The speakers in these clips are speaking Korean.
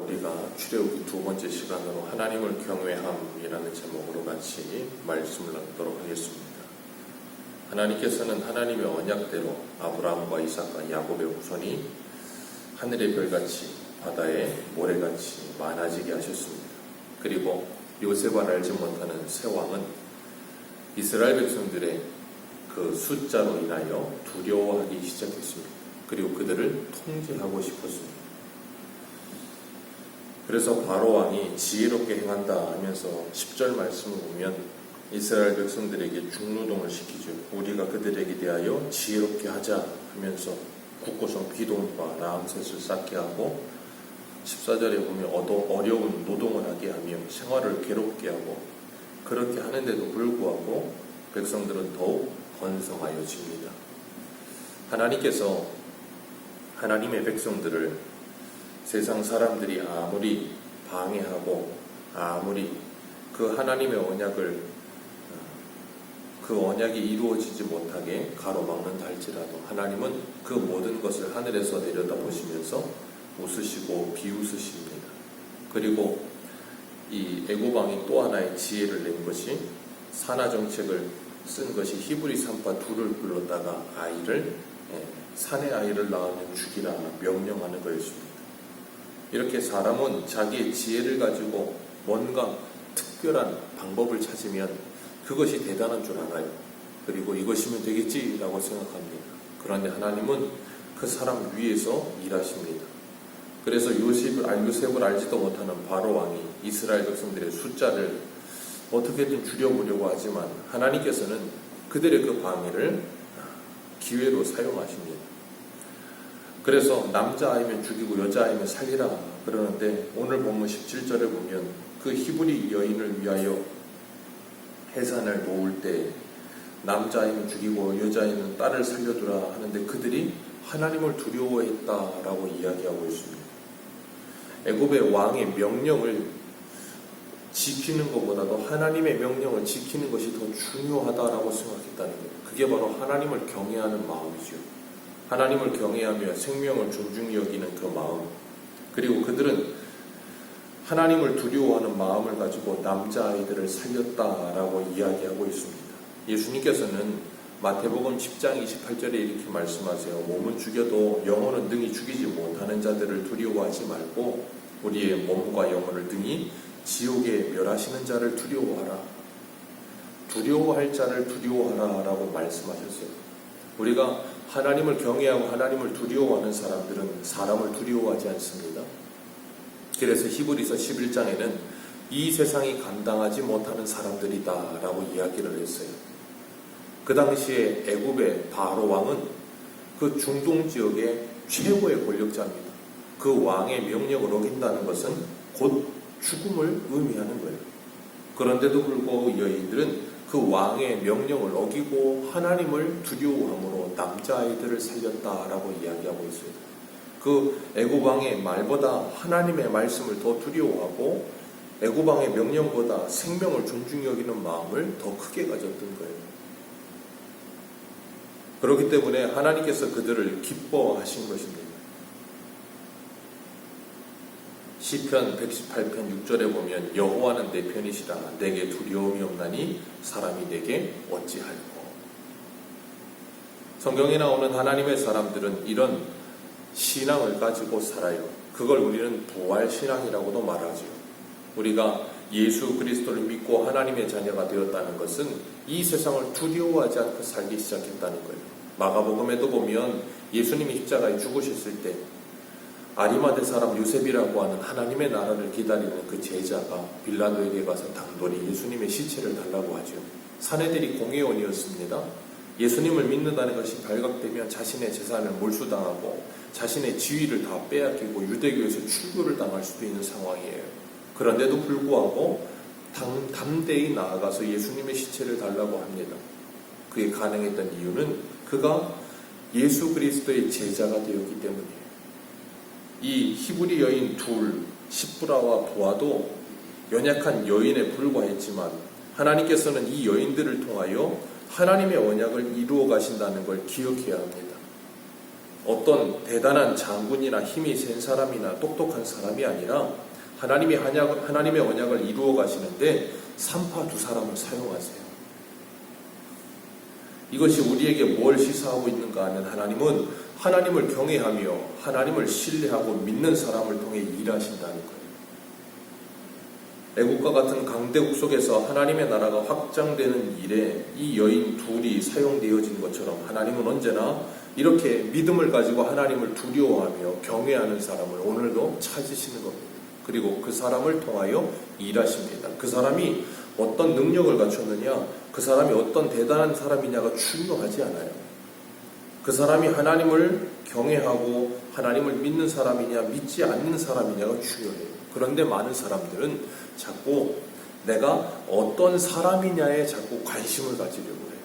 우리가 출애굽기 두 번째 시간으로 하나님을 경외함이라는 제목으로 같이 말씀을 나누도록 하겠습니다. 하나님께서는 하나님의 언약대로 아브라함과 이삭과 야곱의 후손이 하늘의 별같이 바다의 모래같이 많아지게 하셨습니다. 그리고 요셉을 알지 못하는 새 왕은 이스라엘 백성들의 그 숫자로 인하여 두려워하기 시작했습니다. 그리고 그들을 통제하고 싶었습니다. 그래서 바로 왕이 지혜롭게 행한다 하면서 10절 말씀을 보면 이스라엘 백성들에게 중노동을 시키죠. 우리가 그들에게 대하여 지혜롭게 하자 하면서 국고성 비동과 라암셋을 쌓게 하고 14절에 보면 어려운 노동을 하게 하며 생활을 괴롭게 하고 그렇게 하는데도 불구하고 백성들은 더욱 번성하여집니다. 하나님께서 하나님의 백성들을 세상 사람들이 아무리 방해하고 아무리 그 하나님의 언약을 그 언약이 이루어지지 못하게 가로막는다 할지라도 하나님은 그 모든 것을 하늘에서 내려다보시면서 웃으시고 비웃으십니다. 그리고 이 애굽 왕이 또 하나의 지혜를 낸 것이 산하 정책을 쓴 것이 히브리 산파 둘을 불렀다가 산의 아이를 낳으면 죽이라 명령하는 거였습니다. 이렇게 사람은 자기의 지혜를 가지고 뭔가 특별한 방법을 찾으면 그것이 대단한 줄 알아요. 그리고 이것이면 되겠지라고 생각합니다. 그런데 하나님은 그 사람 위에서 일하십니다. 그래서 요셉을 알지도 못하는 바로 왕이 이스라엘 백성들의 숫자를 어떻게든 줄여보려고 하지만 하나님께서는 그들의 그 방해를 기회로 사용하십니다. 그래서 남자아이면 죽이고 여자아이면 살리라 그러는데 오늘 본문 17절에 보면 그 히브리 여인을 위하여 해산을 놓을 때 남자아이는 죽이고 여자아이는 딸을 살려두라 하는데 그들이 하나님을 두려워했다라고 이야기하고 있습니다. 애굽의 왕의 명령을 지키는 것보다도 하나님의 명령을 지키는 것이 더 중요하다라고 생각했다는 거예요. 그게 바로 하나님을 경외하는 마음이죠. 하나님을 경외하며 생명을 존중히 여기는 그 마음. 그리고 그들은 하나님을 두려워하는 마음을 가지고 남자아이들을 살렸다라고 이야기하고 있습니다. 예수님께서는 마태복음 10장 28절에 이렇게 말씀하세요. 몸은 죽여도 영혼은 능히 죽이지 못하는 자들을 두려워하지 말고 우리의 몸과 영혼을 능히 지옥에 멸하시는 자를 두려워하라. 두려워할 자를 두려워하라 라고 말씀하셨어요. 우리가 하나님을 경외하고 하나님을 두려워하는 사람들은 사람을 두려워하지 않습니다. 그래서 히브리서 11장에는 이 세상이 감당하지 못하는 사람들이다 라고 이야기를 했어요. 그 당시에 애굽의 바로 왕은 그 중동 지역의 최고의 권력자입니다. 그 왕의 명령을 어긴다는 것은 곧 죽음을 의미하는 거예요. 그런데도 불구하고 여인들은 그 왕의 명령을 어기고 하나님을 두려워함으로 남자아이들을 살렸다라고 이야기하고 있어요. 그 애굽 왕의 말보다 하나님의 말씀을 더 두려워하고 애굽 왕의 명령보다 생명을 존중히 여기는 마음을 더 크게 가졌던 거예요. 그렇기 때문에 하나님께서 그들을 기뻐하신 것입니다. 시편 118편 6절에 보면 여호와는 내 편이시라 내게 두려움이 없나니 사람이 내게 어찌할꼬. 성경에 나오는 하나님의 사람들은 이런 신앙을 가지고 살아요. 그걸 우리는 부활신앙이라고도 말하죠. 우리가 예수 그리스도를 믿고 하나님의 자녀가 되었다는 것은 이 세상을 두려워하지 않고 살기 시작했다는 거예요. 마가복음에도 보면 예수님이 십자가에 죽으셨을 때 아리마대 사람 요셉이라고 하는 하나님의 나라를 기다리는 그 제자가 빌라도에게 가서 당돌이 예수님의 시체를 달라고 하죠. 사내들이 공회원이었습니다. 예수님을 믿는다는 것이 발각되면 자신의 재산을 몰수당하고 자신의 지위를 다 빼앗기고 유대교에서 출교를 당할 수도 있는 상황이에요. 그런데도 불구하고 담대히 나아가서 예수님의 시체를 달라고 합니다. 그게 가능했던 이유는 그가 예수 그리스도의 제자가 되었기 때문이에요. 이 히브리 여인 둘, 십브라와 보아도 연약한 여인에 불과했지만 하나님께서는 이 여인들을 통하여 하나님의 언약을 이루어 가신다는 걸 기억해야 합니다. 어떤 대단한 장군이나 힘이 센 사람이나 똑똑한 사람이 아니라 하나님의 언약을 이루어 가시는데 산파 두 사람을 사용하세요. 이것이 우리에게 뭘 시사하고 있는가 하면 하나님은 하나님을 경외하며 하나님을 신뢰하고 믿는 사람을 통해 일하신다는 거예요. 애국과 같은 강대국 속에서 하나님의 나라가 확장되는 일에 이 여인 둘이 사용되어진 것처럼 하나님은 언제나 이렇게 믿음을 가지고 하나님을 두려워하며 경외하는 사람을 오늘도 찾으시는 겁니다. 그리고 그 사람을 통하여 일하십니다. 그 사람이 어떤 능력을 갖췄느냐, 그 사람이 어떤 대단한 사람이냐가 중요하지 않아요. 그 사람이 하나님을 경외하고 하나님을 믿는 사람이냐 믿지 않는 사람이냐가 중요해요. 그런데 많은 사람들은 자꾸 내가 어떤 사람이냐에 자꾸 관심을 가지려고 해요.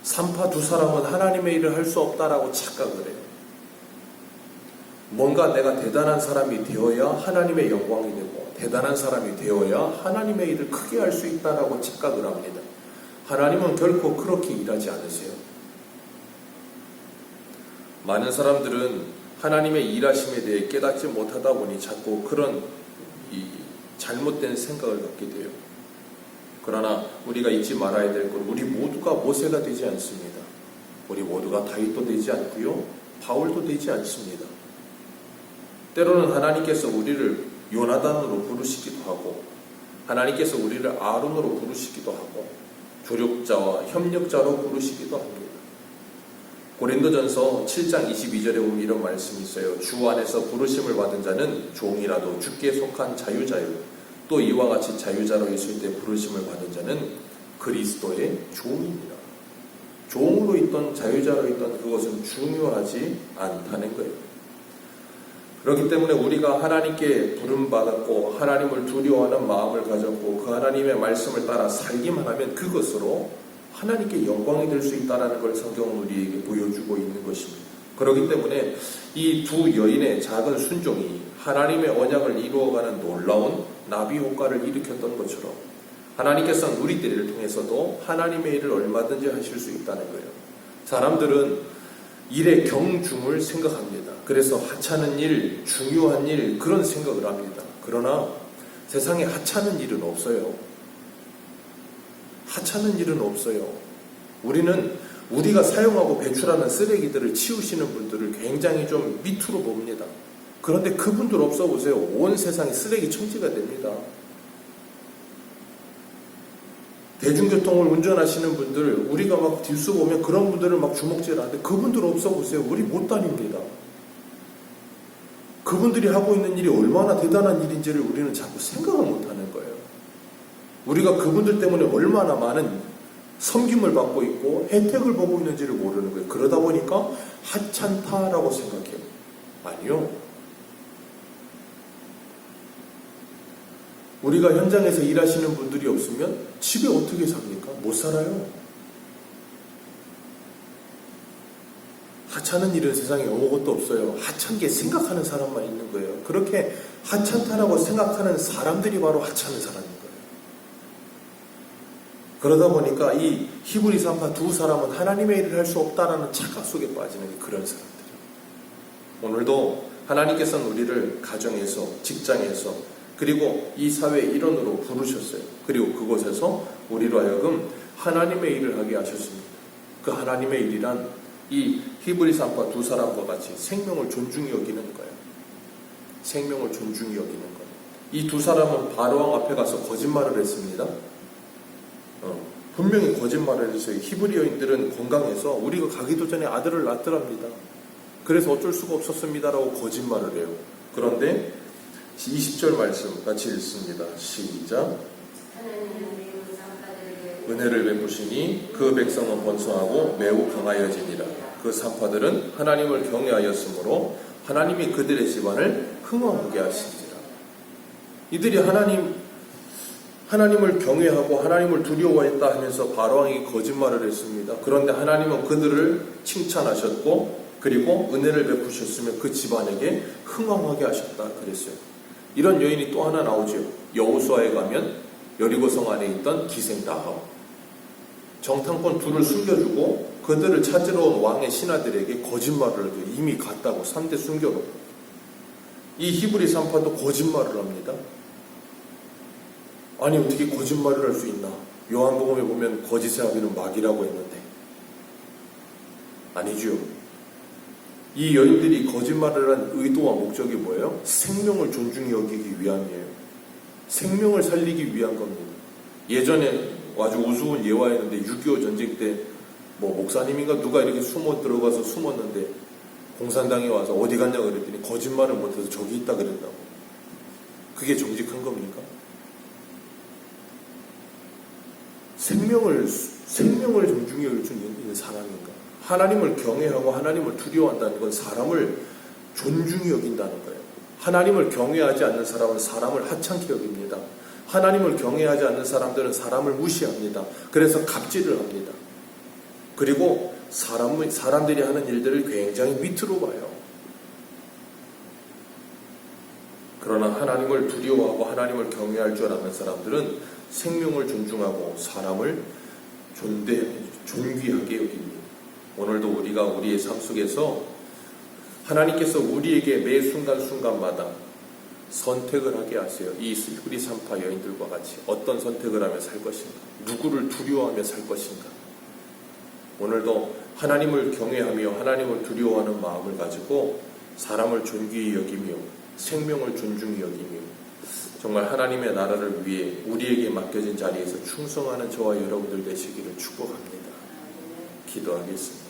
산파 두 사람은 하나님의 일을 할 수 없다라고 착각을 해요. 뭔가 내가 대단한 사람이 되어야 하나님의 영광이 되고 대단한 사람이 되어야 하나님의 일을 크게 할 수 있다라고 착각을 합니다. 하나님은 결코 그렇게 일하지 않으세요. 많은 사람들은 하나님의 일하심에 대해 깨닫지 못하다 보니 자꾸 그런 잘못된 생각을 갖게 돼요. 그러나 우리가 잊지 말아야 될 건 우리 모두가 모세가 되지 않습니다. 우리 모두가 다윗도 되지 않고요. 바울도 되지 않습니다. 때로는 하나님께서 우리를 요나단으로 부르시기도 하고 하나님께서 우리를 아론으로 부르시기도 하고 조력자와 협력자로 부르시기도 합니다. 고린도전서 7장 22절에 보면 이런 말씀이 있어요. 주 안에서 부르심을 받은 자는 종이라도 주께 속한 자유자요. 또 이와 같이 자유자로 있을 때 부르심을 받은 자는 그리스도의 종입니다. 종으로 있던 자유자로 있던 그것은 중요하지 않다는 거예요. 그렇기 때문에 우리가 하나님께 부름받았고 하나님을 두려워하는 마음을 가졌고 그 하나님의 말씀을 따라 살기만 하면 그것으로 하나님께 영광이 될 수 있다는 걸 성경은 우리에게 보여주고 있는 것입니다. 그렇기 때문에 이 두 여인의 작은 순종이 하나님의 언약을 이루어가는 놀라운 나비 효과를 일으켰던 것처럼 하나님께서는 우리들을 통해서도 하나님의 일을 얼마든지 하실 수 있다는 거예요. 사람들은 일의 경중을 생각합니다. 그래서 하찮은 일, 중요한 일 그런 생각을 합니다. 그러나 세상에 하찮은 일은 없어요. 하찮은 일은 없어요. 우리가 사용하고 배출하는 쓰레기들을 치우시는 분들을 굉장히 좀 밑으로 봅니다. 그런데 그분들 없어 보세요. 온 세상이 쓰레기 청지가 됩니다. 대중교통을 운전하시는 분들 우리가 막 딜수 보면 그런 분들을 막 주먹질하는데 그분들 없어 보세요. 우리 못 다닙니다. 그분들이 하고 있는 일이 얼마나 대단한 일인지를 우리는 자꾸 생각을 못하는 거예요. 우리가 그분들 때문에 얼마나 많은 섬김을 받고 있고 혜택을 보고 있는지를 모르는 거예요. 그러다 보니까 하찮다라고 생각해요. 아니요. 우리가 현장에서 일하시는 분들이 없으면 집에 어떻게 삽니까? 못 살아요. 하찮은 일은 세상에 아무것도 없어요. 하찮게 생각하는 사람만 있는 거예요. 그렇게 하찮다라고 생각하는 사람들이 바로 하찮은 사람인 거예요. 그러다 보니까 이 히브리 산파 두 사람은 하나님의 일을 할 수 없다라는 착각 속에 빠지는 게 그런 사람들이에요. 오늘도 하나님께서는 우리를 가정에서, 직장에서, 그리고 이 사회의 일원으로 부르셨어요. 그리고 그곳에서 우리로 하여금 하나님의 일을 하게 하셨습니다. 그 하나님의 일이란 이 히브리 산파 두 사람과 같이 생명을 존중히 여기는 거예요. 생명을 존중히 여기는 거예요. 이 두 사람은 바로왕 앞에 가서 거짓말을 했습니다. 분명히 거짓말을 했어요. 히브리 여인들은 건강해서 우리가 가기도 전에 아들을 낳더랍니다. 그래서 어쩔 수가 없었습니다라고 거짓말을 해요. 그런데 20절 말씀 같이 읽습니다. 시작. 은혜를 베푸시니 그 백성은 번성하고 매우 강하여지니라. 그 산파들은 하나님을 경외하였으므로 하나님이 그들의 집안을 흥왕하게 하시니라. 이들이 하나님을 경외하고 하나님을 두려워했다 하면서 바로왕이 거짓말을 했습니다. 그런데 하나님은 그들을 칭찬하셨고 그리고 은혜를 베푸셨으며 그 집안에게 흥왕하게 하셨다 그랬어요. 이런 여인이 또 하나 나오죠. 여호수아에 가면 여리고성 안에 있던 기생 라합. 정탐꾼 둘을 숨겨주고 그들을 찾으러 온 왕의 신하들에게 거짓말을 해도 이미 갔다고 3대 숨겨놓고, 이 히브리 산파도 거짓말을 합니다. 아니 어떻게 거짓말을 할 수 있나? 요한복음에 보면 거짓의 아비는 마귀라고 했는데 아니죠. 이 여인들이 거짓말을 한 의도와 목적이 뭐예요? 생명을 존중히 여기기 위함이에요. 생명을 살리기 위한 겁니다. 예전에 아주 우스운 예화였는데 6.25 전쟁 때 뭐 목사님인가 누가 이렇게 숨어 들어가서 숨었는데 공산당이 와서 어디 갔냐 그랬더니 거짓말을 못해서 저기 있다 그랬다고. 그게 정직한 겁니까? 생명을 존중히 여길 수 있는 사람인가? 하나님을 경외하고 하나님을 두려워한다는 건 사람을 존중히 여긴다는 거예요. 하나님을 경외하지 않는 사람은 사람을 하찮게 여깁니다. 하나님을 경외하지 않는 사람들은 사람을 무시합니다. 그래서 갑질을 합니다. 그리고 사람들이 하는 일들을 굉장히 밑으로 봐요. 그러나 하나님을 두려워하고 하나님을 경외할 줄 아는 사람들은 생명을 존중하고 사람을 존귀하게 여깁니다. 오늘도 우리가 우리의 삶 속에서 하나님께서 우리에게 매 순간순간마다 선택을 하게 하세요. 이 히브리 산파 여인들과 같이 어떤 선택을 하며 살 것인가, 누구를 두려워하며 살 것인가. 오늘도 하나님을 경외하며 하나님을 두려워하는 마음을 가지고 사람을 존귀히 여기며 생명을 존중히 여기며 정말 하나님의 나라를 위해 우리에게 맡겨진 자리에서 충성하는 저와 여러분들 되시기를 축복합니다. 기도하겠습니다.